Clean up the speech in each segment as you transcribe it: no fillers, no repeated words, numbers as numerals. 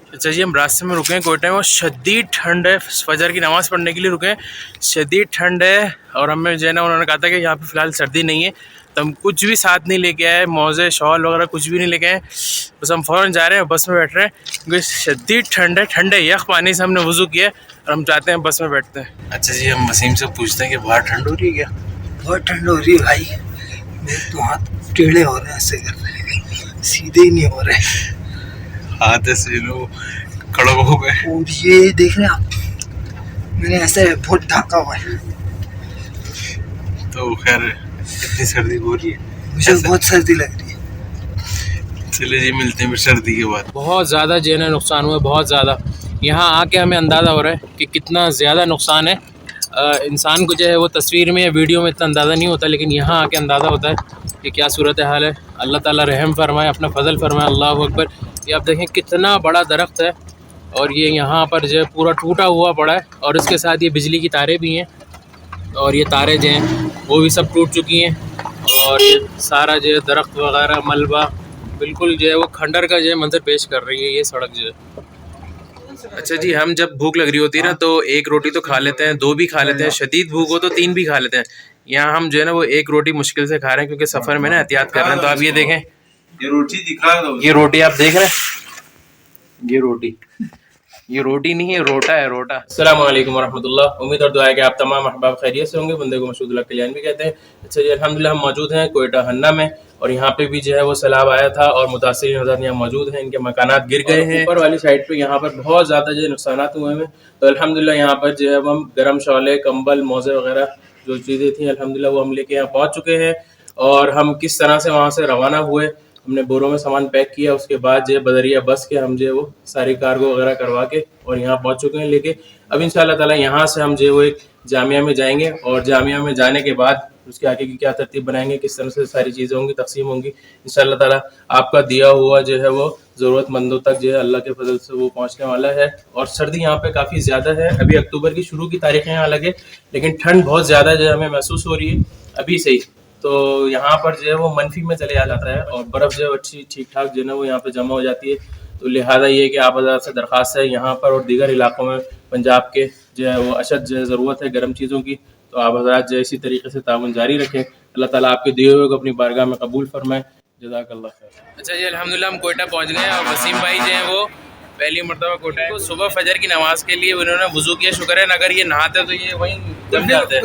अच्छा जी, हम रास्ते में रुके हैं कोयटा में और शदीद ठंड है। फजर की नमाज़ पढ़ने के लिए रुके हैं। शदीद ठंड है और हमें जो है ना उन्होंने कहा था कि यहाँ पे फ़िलहाल सर्दी नहीं है, तो हम कुछ भी साथ नहीं लेके आए, मोज़े शॉल वगैरह कुछ भी नहीं लेके आए। बस हम फ़ौरन जा रहे हैं, बस में बैठ रहे हैं क्योंकि शदीद ठंड है। ठंडे यख पानी से हमने वज़ू किया और हम चाहते हैं बस में बैठते हैं। अच्छा जी, हम वसीम से पूछते हैं कि बाहर ठंड हो रही है क्या? बहुत ठंड हो रही है भाई, मेरे तो हाथ टेढ़े हो रहे हैं, ऐसे कर रहे हैं, सीधे ही नहीं हो रहे, हाथ ऐसे लो कड़क हो गए। और ये देख रहे हैं आप, मैंने ऐसे बहुत ढका हुआ है। तो खैर इतनी सर्दी हो रही है, मुझे बहुत सर्दी लग रही है। चलिए जी, मिलते हैं फिर सर्दी के बाद। बहुत ज़्यादा जो है ना नुकसान हुआ है, बहुत ज़्यादा। यहाँ आके हमें अंदाज़ा हो रहा है कि कितना ज़्यादा नुकसान है। इंसान को जो है वो तस्वीर में या वीडियो में इतना अंदाज़ा नहीं होता, लेकिन यहाँ आके अंदाज़ा होता है कि क्या सूरत हाल है। अल्लाह ताला रहम फरमाए, अपना फजल फरमाए, अल्लाह अकबर। ये आप देखें कितना बड़ा दरख्त है और ये यहाँ पर जो है पूरा टूटा हुआ पड़ा है और इसके साथ ये बिजली की तारें भी हैं और ये तारें जो हैं वो भी सब टूट चुकी हैं और ये सारा जो है दरख्त वगैरह मलबा बिल्कुल जो है वो खंडर का जो है मंजर पेश कर रही है ये सड़क जो है। अच्छा जी, हम जब भूख लग रही होती है ना तो एक रोटी तो खा लेते हैं, दो भी खा लेते हैं, शदीद भूख हो तो तीन भी खा लेते हैं। यहाँ हम जो है ना वो एक रोटी मुश्किल से खा रहे हैं क्योंकि सफ़र में ना एहतियात कर रहे हैं। तो आप ये देखें, ये रोटी दिखा दो, ये रोटी आप देख रहे हैं, ये रोटी नहीं है, रोटा है, रोटा। अस्सलाम वालेकुम वरहमतुल्लाह। उम्मीद और दुआ है कि आप तमाम अहबाब खैरियत से होंगे। बंदे को मशहूदुल्लाह कल्याण भी कहते हैं। अच्छा जी, अल्हम्दुलिल्लाह हम मौजूद हैं कोयटा हन्ना में और यहाँ पे भी जो है वो सैलाब आया था और मुतासिर हज़रात यहाँ मौजूद हैं, इनके मकानात गिर गए हैं। ऊपर वाली साइड पे यहाँ पर बहुत ज़्यादा जो है नुकसानात हुए हैं। तो अल्हम्दुलिल्लाह यहाँ पर जो है हम गर्म शॉले, कंबल, मोज़े वगैरह जो चीज़ें थी अल्हम्दुलिल्लाह वो हम लेके यहाँ पहुँच चुके हैं। और हम किस तरह से वहाँ से रवाना हुए, हमने बोरों में सामान पैक किया, उसके बाद जो है बदरिया बस के हम जो है वो सारी कार्गो वगैरह करवा के और यहाँ पहुँच चुके हैं लेके। अब इंशाल्लाह ताला यहाँ से हम जो है वो एक जामिया में जाएंगे और जामिया में जाने के बाद उसके आगे की क्या तरतीब बनाएंगे, किस तरह से सारी चीज़ें होंगी, तकसीम होंगी, इंशाल्लाह ताला आपका दिया हुआ जो है वो ज़रूरतमंदों तक जो है अल्लाह के फजल से वो पहुँचने वाला है। और सर्दी यहाँ पे काफ़ी ज़्यादा है। अभी अक्टूबर की शुरू की तारीखें यहाँ लगे, लेकिन ठंड बहुत ज़्यादा जो है हमें महसूस हो रही है अभी से ही। तो यहाँ पर जो है वो मनफी में चले आ जाता है और बर्फ़ जो है अच्छी ठीक ठाक जो है ना वो यहाँ पे जमा हो जाती है। तो लिहाजा ये है कि आप हज़रात से दरख्वास्त है यहाँ पर और दीगर इलाकों में पंजाब के जो है वो अशद जो है ज़रूरत है गर्म चीज़ों की, तो आप हज़रात जो है इसी तरीके से ताउन जारी रखें। अल्लाह ताला आपके दिए हुए को अपनी बारगाह में कबूल फरमाए। जज़ाकल्लाह खैर। अच्छा जी, अल्हम्दुलिल्लाह हम कोयटा पहुँच गए और वसीम भाई जो हैं वो पहली मरतबा कोयटा है। तो सुबह फजर की नमाज़ के लिए उन्होंने वज़ू किया, शुक्र है, अगर ये नहाते तो ये वहीं जम जाते हैं,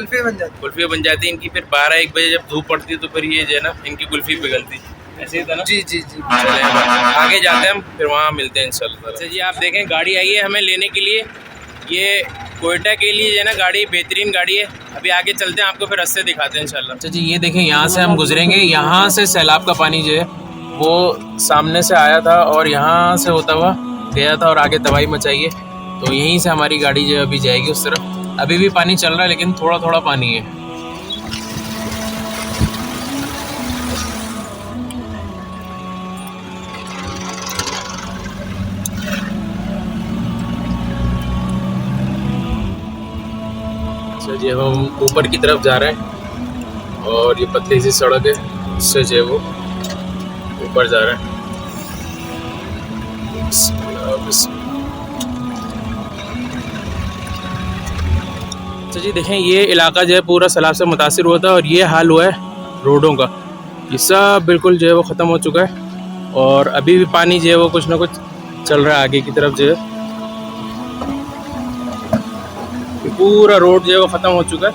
कुल्फ़ी बन जाती है इनकी। फिर 12-1 बजे जब धूप पड़ती है तो फिर ये जो है ना इनकी कुल्फ़ी पिघलती, ऐसे ही था ना? जी जी जी। आगे जाते हैं हम, फिर वहाँ मिलते हैं इंशाल्लाह। अच्छा जी, आप देखें गाड़ी आई है हमें लेने के लिए, ये कोयटा के लिए जो है ना गाड़ी बेहतरीन गाड़ी है। अभी आगे चलते हैं, आपको फिर रास्ते दिखाते हैं इंशाल्लाह। अच्छा जी, ये देखें यहाँ से हम गुजरेंगे, यहाँ से सैलाब का पानी जो है वो सामने से आया था और यहाँ से होता हुआ गया था और आगे तबाही मचाई है। तो यहीं से हमारी गाड़ी जो है अभी जाएगी उस तरफ। अभी भी पानी चल रहा है लेकिन थोड़ा थोड़ा पानी है। अच्छा जी, हम ऊपर की तरफ जा रहे हैं और ये पतली सी सड़क है, इससे जो है वो ऊपर जा रहे हैं। अच्छा जी, देखें ये इलाका जो है पूरा सैलाब से मुतासिर हुआ था और ये हाल हुआ है रोडों का, ये सब बिल्कुल जो है वो ख़त्म हो चुका है और अभी भी पानी जो है वो कुछ ना कुछ चल रहा है आगे की तरफ जो है। पूरा रोड जो है वो ख़त्म हो चुका है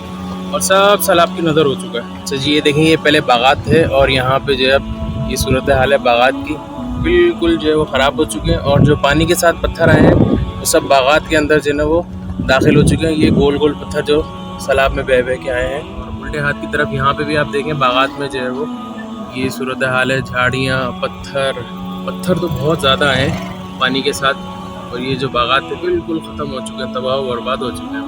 और सब सैलाब की नज़र हो चुका है। अच्छा जी, ये देखें ये पहले बागात थे और यहाँ पे जो है ये सूरत हाल है बागात की, बिल्कुल जो है वो ख़राब हो चुके हैं और जो पानी के साथ पत्थर आए हैं वो सब बागात के अंदर जो है ना वो दाखिल हो चुके हैं। ये गोल गोल पत्थर जो सैलाब में बह के आए हैं और उल्टे हाथ की तरफ यहाँ पे भी आप देखें बागात में जो है वो ये सूरत हाल है, झाड़ियाँ, पत्थर तो बहुत ज़्यादा आए हैं पानी के साथ और ये जो बागात थे बिल्कुल ख़त्म हो चुके हैं, तबाह बर्बाद हो चुके हैं।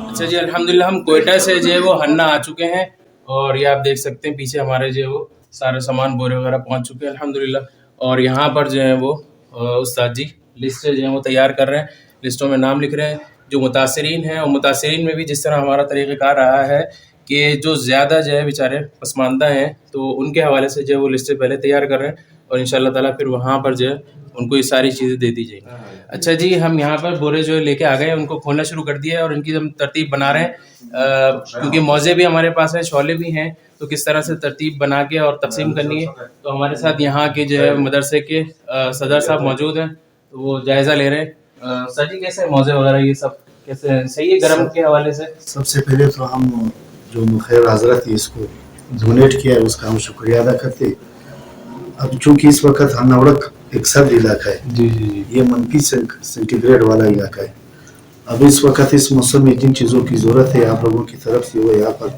अच्छा जी, अल्हम्दुलिल्लाह हम कोयटा से जो है वो हन्ना आ चुके हैं और ये आप देख सकते हैं पीछे हमारे जो है वो सारे सामान बोरे वगैरह पहुंच चुके हैं अल्हम्दुलिल्लाह। और यहाँ पर जो है वो उस्ताद जी लिस्ट जो है वो तैयार कर रहे हैं, लिस्टों में नाम लिख रहे हैं जो मुतासिरीन हैं। और मुतासिरीन में भी जिस तरह हमारा तरीक़ाकार रहा है कि जो ज़्यादा जो है बेचारे पसमानदा हैं तो उनके हवाले से जो है वो लिस्टें पहले तैयार कर रहे हैं और इंशाअल्लाह ताला फिर वहाँ पर जो है उनको ये सारी चीज़ें दे दी जाएंगी। अच्छा जी, हम यहाँ पर बोरे जो लेके आ गए उनको खोलना शुरू कर दिया है और इनकी हम तरतीब बना रहे हैं, क्योंकि मौजे भी हमारे पास हैं, शौले भी हैं, तो किस तरह से तरतीब बना के और तकसीम करनी है। तो हमारे साथ यहाँ के जो है मदरसे के सदर साहब मौजूद हैं, तो वो जायज़ा ले रहे हैं। सर जी, कैसे है मौजे वगैरह ये सब, कैसे सही है गर्म के हवाले से? सबसे पहले तो हम जो मुखैर हजरत इसको डोनेट किया है उसका हम शुक्रिया अदा करते। अब चूंकि इस वक्त हनवड़क एक सर्द इलाका है, जी जी जी, ये मनफी सेंटीग्रेड वाला इलाका है। अब इस वक्त इस मौसम में जिन चीज़ों की ज़रूरत है आप लोगों की तरफ से वो यहाँ पर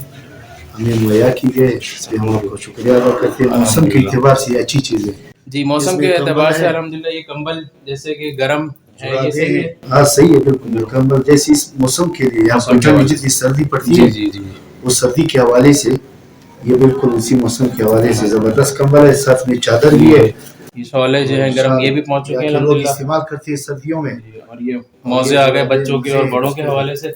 हमें मुहैया की गई, इसलिए हम आपको शुक्रिया अदा करते हैं। मौसम के एतबार से अच्छी चीज़ है जी, मौसम के एतबार से अल्हम्दुलिल्लाह ये कंबल जैसे कि गर्म है, ये सही है। हाँ सही है, बिल्कुल कंबल जैसे इस मौसम के लिए यहाँ पंजाब में जितनी सर्दी पड़ती है जी जी, उस सर्दी के हवाले से ये बिल्कुल उसी मौसम के हवाले से जबरदस्त कंबल है। साथ में चादर भी है, ये शौले जो है गर्म ये भी पहुंच चुके हैं लोग अल्हम्दुलिल्लाह। इस्तेमाल करते हैं सर्दियों में। और ये मौजे आ गए बच्चों के और बड़ों के हवाले से,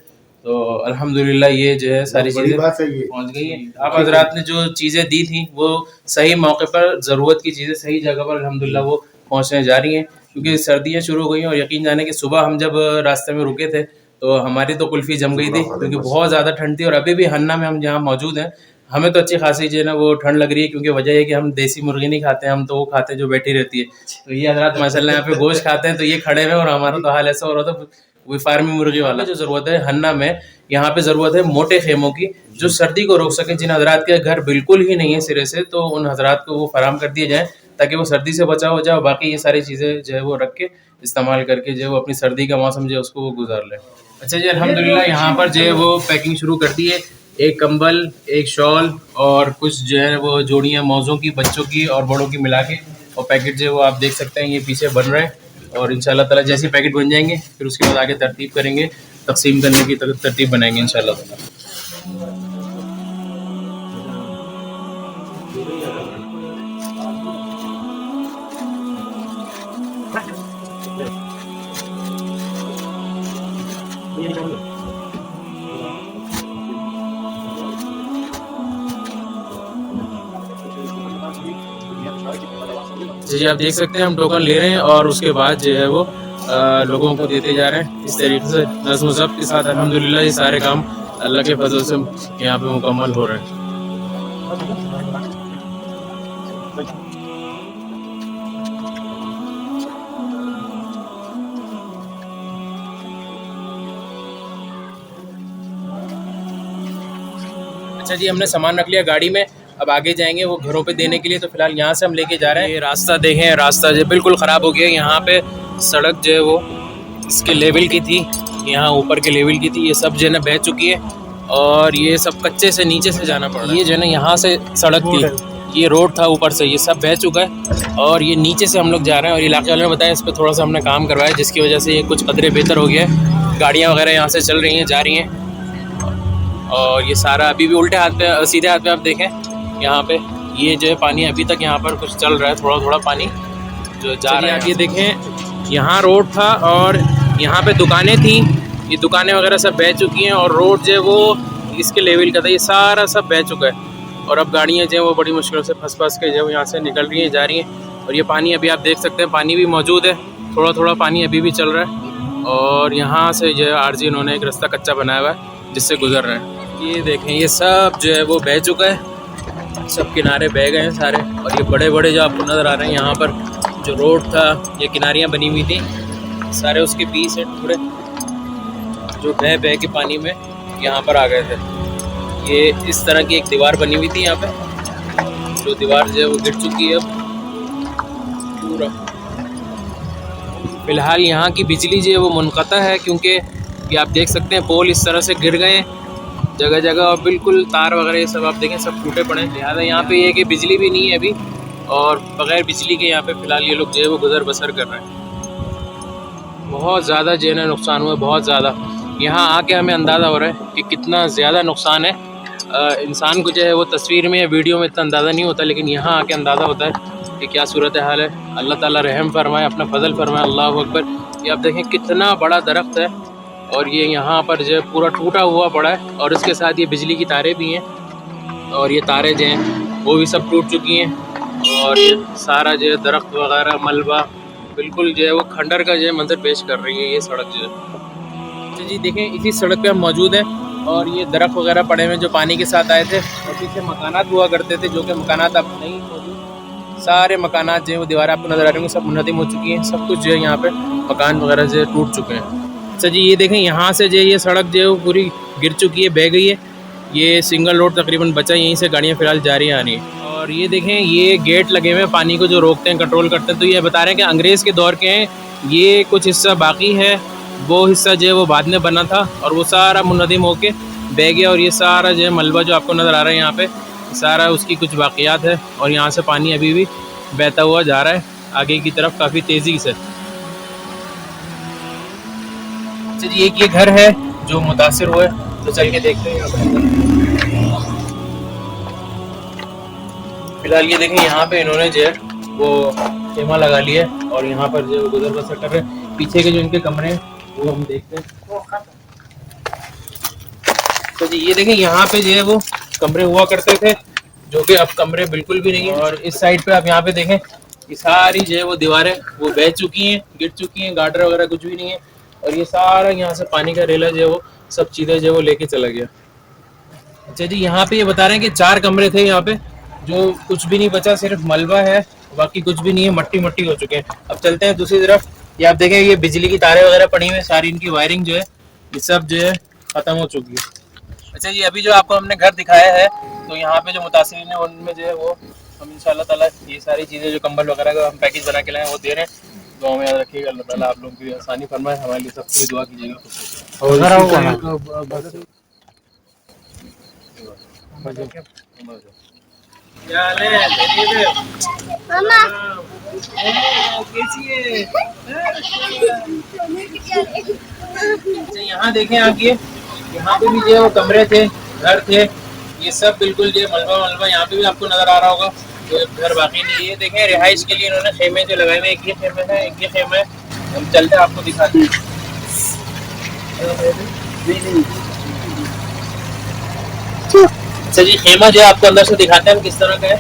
तो अल्हम्दुलिल्लाह ये जो है सारी बड़ी चीज़ें बात है ये। पहुंच गई हैं। आप हजरात ने जो चीज़ें दी थी वो सही मौके पर, ज़रूरत की चीज़ें सही जगह पर अल्हम्दुलिल्लाह वो पहुंचने जा रही हैं, क्योंकि सर्दियाँ शुरू हो गई हैं। और यकीन जाने कि सुबह हम जब रास्ते में रुके थे तो हमारी तो कुल्फ़ी जम गई थी, क्योंकि बहुत ज़्यादा ठंड थी। और अभी भी हन्ना में हम जहाँ मौजूद हैं, हमें तो अच्छी खासी जो है ना वो ठंड लग रही है, क्योंकि वजह है कि हम देसी मुर्गी नहीं खाते हैं, हम तो वो खाते हैं जो बैठी रहती है। तो ये हजरात माशाल्लाह यहाँ पे गोश्त खाते हैं, तो ये खड़े हुए और हमारा तो हाल ऐसा हो रहा था वो फार्मी मुर्गी वाला। जो ज़रूरत है हन्ना में, यहाँ पे ज़रूरत है मोटे खेमों की जो सर्दी को रोक सके। जिन हजरात के घर बिल्कुल ही नहीं है सिरे से, तो उन हजरात को वो फराम कर दिए जाए ताकि वो सर्दी से बचाव हो जाए। बाकी ये सारी चीज़ें जो है वो रख के इस्तेमाल करके जो है वो अपनी सर्दी का मौसम जो है उसको वो गुजार लें। अच्छा जी, अल्हम्दुलिल्लाह यहाँ पर जो है वो पैकिंग शुरू कर दी है। एक कंबल, एक शॉल और कुछ जो है वो जोड़ियाँ मौजों की, बच्चों की और बड़ों की मिला के, और पैकेट जो है वो आप देख सकते हैं ये पीछे बन रहे हैं। और इंशाल्लाह ताला जैसे पैकेट बन जाएंगे फिर उसके बाद आगे तरतीब करेंगे, तकसीम करने की तरतीब बनाएंगे इंशाल्लाह ताला। जी, आप देख सकते हैं हम टोकन ले रहे हैं और उसके बाद जो है वो लोगों को देते जा रहे हैं। इस तरीके से नज़्म ज़ब्त के साथ अल्हम्दुलिल्लाह ये सारे काम अल्लाह के फजल से यहाँ पे मुकम्मल हो रहे हैं। अच्छा जी, हमने सामान रख लिया गाड़ी में, अब आगे जाएंगे वो घरों पे देने के लिए। तो फिलहाल यहाँ से हम लेके जा रहे हैं। ये रास्ता देखें, रास्ता जो बिल्कुल ख़राब हो गया। यहाँ पे सड़क जो है वो इसके लेवल की थी, यहाँ ऊपर के लेवल की थी, ये सब जो है ना बह चुकी है और ये सब कच्चे से नीचे से जाना पड़ रहा है। ये जो है ना यहाँ से सड़क थी, ये रोड था, ऊपर से ये सब बह चुका है और ये नीचे से हम लोग जा रहे हैं। और इलाके वाले ने बताया इस पर थोड़ा सा हमने काम करवाया, जिसकी वजह से ये कुछ कदरे बेहतर हो गया है। गाड़ियाँ वगैरह यहाँ से चल रही हैं, जा रही हैं। और ये सारा अभी भी उल्टे हाथ पे, सीधे हाथ पे आप देखें यहाँ पे ये जो है पानी अभी तक यहाँ पर कुछ चल रहा है, थोड़ा थोड़ा पानी जो जा रहा है। आप ये देखें, यहाँ रोड था और यहाँ पे दुकानें थी, ये दुकानें वगैरह सब बह चुकी हैं और रोड जो है वो इसके लेवल का था, ये सारा सब बह चुका है। और अब गाड़ियाँ जो है वो बड़ी मुश्किल से फंस के जो यहाँ से निकल रही हैं, जा रही हैं। और ये पानी अभी आप देख सकते हैं, पानी भी मौजूद है, थोड़ा थोड़ा पानी अभी भी चल रहा है। और यहाँ से जो है आरजी इन्होंने एक रास्ता कच्चा बनाया हुआ है जिससे गुजर रहे हैं। ये देखें, ये सब जो है वो बह चुका है, सब किनारे बह गए हैं सारे। और ये बड़े बड़े जो आपको नज़र आ रहे हैं यहाँ पर जो रोड था, ये किनारियाँ बनी हुई थी, सारे उसके पीस हैं टुकड़े जो बह बह के पानी में यहाँ पर आ गए थे। ये इस तरह की एक दीवार बनी हुई थी यहाँ पे, जो दीवार जो है वो गिर चुकी है अब पूरा। फ़िलहाल यहाँ की बिजली जो है वो मुनक़ता है, क्योंकि ये आप देख सकते हैं पोल इस तरह से गिर गए जगह जगह और बिल्कुल तार वगैरह ये सब आप देखें सब टूटे पड़े हैं। लिहाजा यहाँ पे ये कि बिजली भी नहीं है अभी, और बग़ैर बिजली के यहाँ पे फ़िलहाल ये लोग जो है वो गुज़र बसर कर रहे हैं। बहुत ज़्यादा जो है ना नुकसान हुआ है, बहुत ज़्यादा। यहाँ आके हमें अंदाज़ा हो रहा है कि कितना ज़्यादा नुकसान है। इंसान को जो है वो तस्वीर में या वीडियो में इतना अंदाज़ा नहीं होता, लेकिन यहाँ आके अंदाज़ा होता है कि क्या सूरत हाल है। अल्लाह ताला रहम फरमाए, अपना फजल फरमाए, अल्लाह अकबर। ये आप देखें कितना बड़ा दरख्त है और ये यहाँ पर जो है पूरा टूटा हुआ पड़ा है, और इसके साथ ये बिजली की तारें भी हैं, और ये तारें जो हैं वो भी सब टूट चुकी हैं। और ये सारा जो है दरख्त वगैरह मलबा बिल्कुल जो है वो खंडर का जो है मंजर पेश कर रही है ये सड़क जो है। अच्छा जी देखें, इसी सड़क पे हम मौजूद हैं और ये दरख्त वगैरह पड़े हुए जो पानी के साथ आए थे और पीछे मकानात हुआ करते थे, जो कि मकानात अब नहीं मौजूद। सारे मकानात जो है वो दीवारें आपको नज़र आ रही होंगी, सब मुनहदिम हो चुकी हैं, सब कुछ जो है यहाँ पे मकान वगैरह जो है टूट चुके हैं। अच्छा जी ये देखें, यहाँ से जो है ये सड़क जो है वो पूरी गिर चुकी है, बह गई है। ये सिंगल रोड तकरीबन बचा, यहीं से गाड़ियाँ फ़िलहाल जा रही हैं आ रही हैं। और ये देखें, ये गेट लगे हुए हैं पानी को जो रोकते हैं, कंट्रोल करते हैं। तो ये बता रहे हैं कि अंग्रेज़ के दौर के हैं, ये कुछ हिस्सा बाकी है, वो हिस्सा जो है वो बाद में बना था और वो सारा मुनहदिम होके बह गया। और ये सारा जो है मलबा जो आपको नज़र आ रहा है यहाँ पे, सारा उसकी कुछ वाक़ियात है और यहाँ से पानी अभी भी बहता हुआ जा रहा है आगे की तरफ काफ़ी तेज़ी से। अच्छा जी एक ये घर है जो मुतासिर हुए, तो चल के देखते हैं यहाँ पर। फिलहाल ये देखें, यहाँ पे इन्होंने जो है वो खेमा लगा लिया है और यहाँ पर जो गुजर बसर कर रहे हैं। पीछे के जो इनके कमरे हैं वो हम देखते हैं। तो जी ये देखें, यहाँ पे जो है वो कमरे हुआ करते थे, जो कि अब कमरे बिल्कुल भी नहीं है। और इस साइड पे आप यहाँ पे देखें, ये सारी जो है वो दीवारें वो बह चुकी हैं, गिर चुकी हैं, गार्डर वगैरह कुछ भी नहीं है। और ये सारा यहाँ से पानी का रेला जो है वो सब चीज़ें जो है वो लेके चला गया। अच्छा जी यहाँ पे ये बता रहे हैं कि 4 कमरे थे यहाँ पे, जो कुछ भी नहीं बचा, सिर्फ मलबा है, बाकी कुछ भी नहीं है, मट्टी मट्टी हो चुके हैं। अब चलते हैं दूसरी तरफ। ये आप देखें, ये बिजली की तारें वगैरह पड़ी हुई हैं, सारी इनकी वायरिंग जो है ये सब जो है ख़त्म हो चुकी है। अच्छा जी अभी जो आपको हमने घर दिखाया है, तो यहाँ पे जो मुतासिरीन है उनमें जो है वो हम इंशाल्लाह ताला ये सारी चीज़ें जो कंबल वगैरह का हम पैकेज बना के लाए हैं वो दे रहे हैं। दुआ में याद रखिएगा, अल्लाह ताला आप लोगों की आसानी फरमाए, हमारे लिए सबकी दुआ कीजिएगा। यहाँ देखें आगे, यहाँ पे भी जो है वो कमरे थे, घर थे, ये सब बिल्कुल जो मलबा मलबा यहाँ पे भी आपको नजर आ रहा होगा, तो घर बाकी नहीं है। देखें रिहाइश के लिए इन्होंने खेमे जो लगाए हुए, एक ये खेमे है, एक ये खेमा है। हम चलते आपको दिखाते हैं। अच्छा जी खेमा जो है आपको अंदर से दिखाते हैं हम किस तरह का है।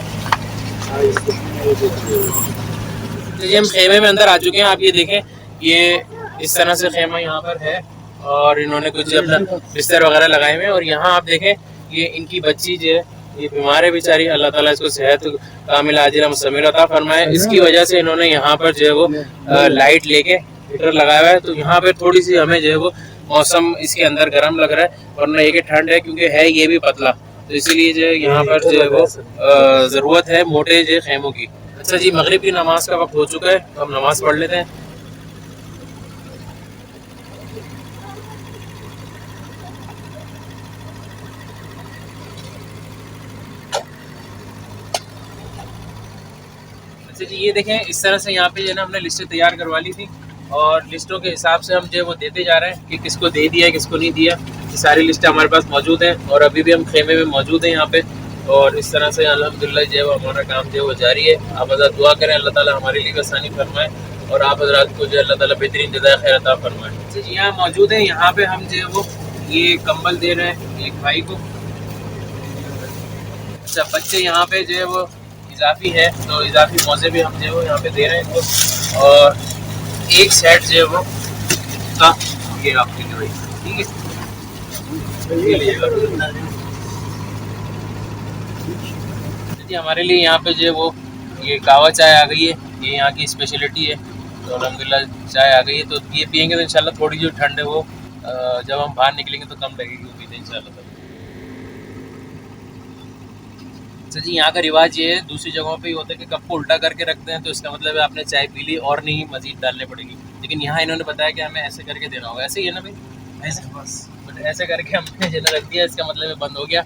जी हम खेमे में अंदर आ चुके हैं, आप ये देखें, ये इस तरह से खेमा यहाँ पर है और इन्होंने कुछ अपना बिस्तर वगैरह लगाए हुए हैं। और यहाँ आप देखें, ये इनकी बच्ची जो है ये बीमार है बेचारी, अल्लाह ताला इसको सेहत कामिल आजिला मुस्तमिल अता फरमाए। इसकी वजह से इन्होंने यहाँ पर जो है वो लाइट लेके हीटर लगाया हुआ है। तो यहाँ पे थोड़ी सी हमें जो है वो मौसम इसके अंदर गर्म लग रहा है, वरना ये कि ठंड है, क्योंकि है ये भी पतला, तो इसीलिए जो है यहाँ पर जो है वो ज़रूरत है मोटे जो खेमों की। अच्छा जी मगरिब की नमाज का वक्त हो चुका है, हम नमाज पढ़ लेते हैं। अच्छा जी ये देखें, इस तरह से यहाँ पे जो है ना हमने लिस्टें तैयार करवा ली थी और लिस्टों के हिसाब से हम जो है वो देते जा रहे हैं कि किसको दे दिया किसको नहीं दिया। ये सारी लिस्टें हमारे पास मौजूद हैं और अभी भी हम खेमे में मौजूद हैं यहाँ पे। और इस तरह से अल्हम्दुलिल्लाह जो है वो हमारा काम जो है वो जारी है। आप हज़रात दुआ करें, अल्लाह ताला हमारे लिए आसानी फरमाए और आप हज़रात को जो है अल्लाह ताला बेहतरीन जज़ाए खैर अता फरमाए। अच्छा जी यहाँ मौजूद है, यहाँ पे हम जो है वो ये कंबल दे रहे हैं एक भाई को। अच्छा बच्चे यहाँ पे जो है वो इजाफी है, तो इजाफी मौजे भी हम जो है वो यहाँ पे दे रहे हैं इनको। और एक सेट जो है वो का ये आपके लिए भाई, ठीक है, ये लीजिएगा जी। हमारे लिए यहाँ पे जो है वो ये कहवा चाय आ गई है, ये यहाँ की स्पेशलिटी है, तो अल्हम्दुलिल्लाह चाय आ गई है। तो ये पियेंगे तो इंशाल्लाह थोड़ी जो ठंड है वो जब हम बाहर निकलेंगे तो कम लगेगी, उम्मीद है इंशाल्लाह। अच्छा जी यहाँ का रिवाज ये है, दूसरी जगहों पे ये होता है कि कप को उल्टा करके रखते हैं, तो इसका मतलब है आपने चाय पी ली और नहीं मजीद डालने पड़ेगी। लेकिन यहाँ इन्होंने बताया कि हमें ऐसे करके देना होगा, ऐसे ही है ना भाई, ऐसे बस बट ऐसे करके हमने जो रख दिया, इसका मतलब है बंद हो गया,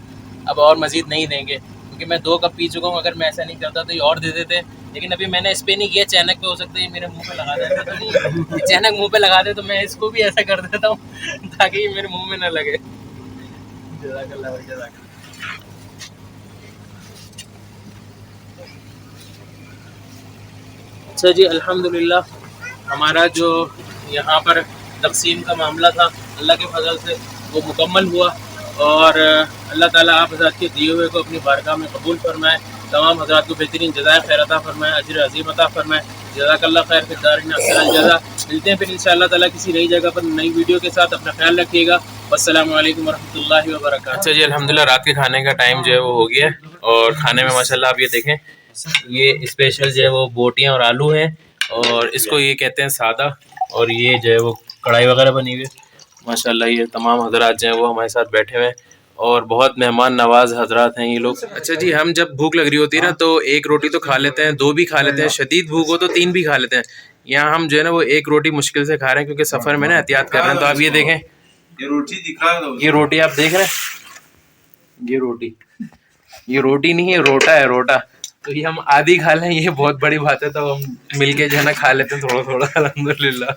अब और मजीद नहीं देंगे। क्योंकि मैं 2 कप पी चुका हूँ, अगर मैं ऐसा नहीं करता तो ये और दे देते। लेकिन अभी मैंने इस पर नहीं किया, चैनक पे हो सकता है ये मेरे मुँह पे लगा देता, तो नहीं चैनक मुँह पे लगा दे तो मैं इसको भी ऐसा कर देता हूँ ताकि ये मेरे मुँह में ना लगे। जज़ाकल्लाह जज़ाकल्लाह। अच्छा जी अल्हम्दुलिल्लाह हमारा जो यहाँ पर तकसीम का मामला था अल्लाह के फजल से वो मुकम्मल हुआ और अल्लाह ताला आप हज़रात के दिए हुए को अपनी बारगाह में कबूल फरमाए, तमाम हज़रात को बेहतरीन जज़ाए खैर अता फरमाए, अजर अज़ीम अता फरमाए। जज़ाकल्लाह खैर फिर दारिन अहसन जज़ा। मिलते हैं फिर इंशाअल्लाह ताला किसी नई जगह पर नई वीडियो के साथ। अपना ख्याल रखिएगा। अस्सलामु अलैकुम वरहमतुल्लाहि वबरकातुहू। अच्छा जी, अल्हम्दुलिल्लाह रात के खाने का टाइम जो है वो हो गया है और खाने में माशाल्लाह आप ये देखें, ये स्पेशल जो है वो बोटियाँ और आलू हैं और इसको ये कहते हैं सादा, और ये जो है वो कढ़ाई वगैरह बनी हुई है माशाल्लाह। ये तमाम हजरात जो हैं वो हमारे साथ बैठे हुए हैं और बहुत मेहमान नवाज हजरात हैं ये लोग। अच्छा जी, हम जब भूख लग रही होती है ना तो एक रोटी तो खा लेते हैं, दो भी खा लेते हैं, शदीद भूख हो तो तीन भी खा लेते हैं। यहाँ हम जो है ना वो एक रोटी मुश्किल से खा रहे हैं क्योंकि सफ़र में ना एहतियात कर रहे हैं। तो आप ये देखें, ये रोटी दिखा दो। ये रोटी आप देख रहे हैं, ये रोटी नहीं है, रोटा है, रोटा। तो ये हम आधी खा लें ये बहुत बड़ी बात है, तो हम मिलके जो है ना खा लेते हैं थोड़ा थोड़ा अल्हम्दुलिल्लाह।